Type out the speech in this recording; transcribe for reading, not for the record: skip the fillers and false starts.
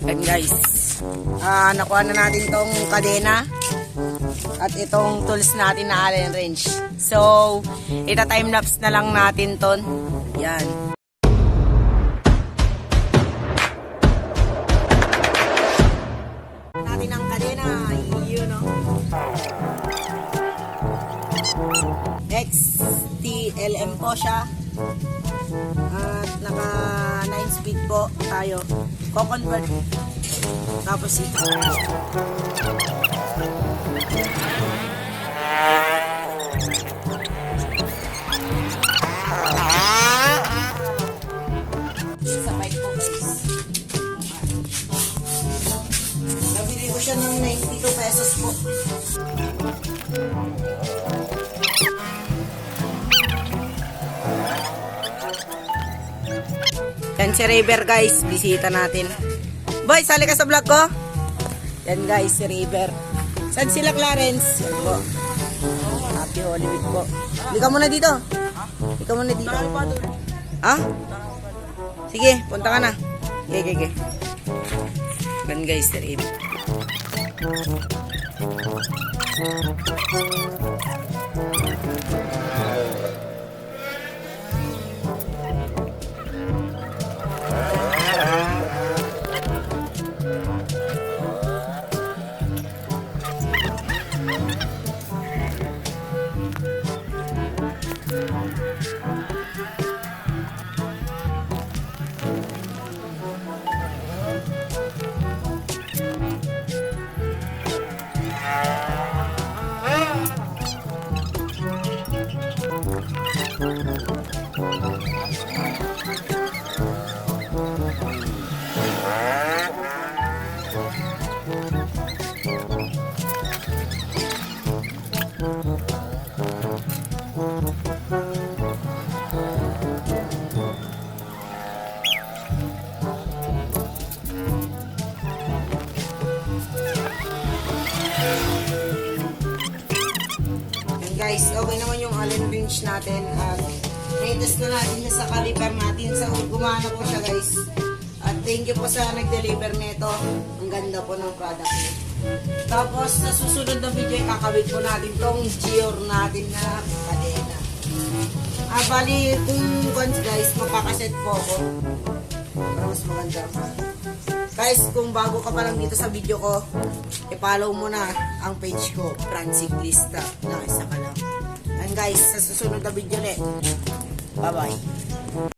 And guys, nakuha na natin tong kadena at itong tools natin na Allen wrench. So, ita-timelapse na lang natin ton. Yan. Natin ang kadena. Yun, no? XTLM po siya. At naka 9 speed po tayo. Co-convert. Tapos ito. Sa bike po guys. Nabili ko siya ng 92 pesos po. Yan si River guys, bisita natin. Boy, sali ka sa vlog ko. Yan guys, si River. Saan sila Clarence? Yan po. Happy Holy Week po. Hindi ka muna dito. Hindi ka muna dito. Ha? Sige, punta ka na. Okay. Yan guys, si River. Guys, okay naman yung Allen wrench natin at na-test na natin sa caliper natin. So, gumana po siya guys. At thank you po sa nag-deliver nito. Ang ganda po ng product niya. Tapos, sa susunod na video, kakabit po natin tong Gior natin na kadena. Bali, kung guys, magkakaset po ako. Para mas maganda. Guys, kung bago ka pa lang dito sa video ko, i-follow mo na ang page ko, Franz Ciclista. Nakisa ka lang. And guys, sa susunod na video ulit. Bye-bye.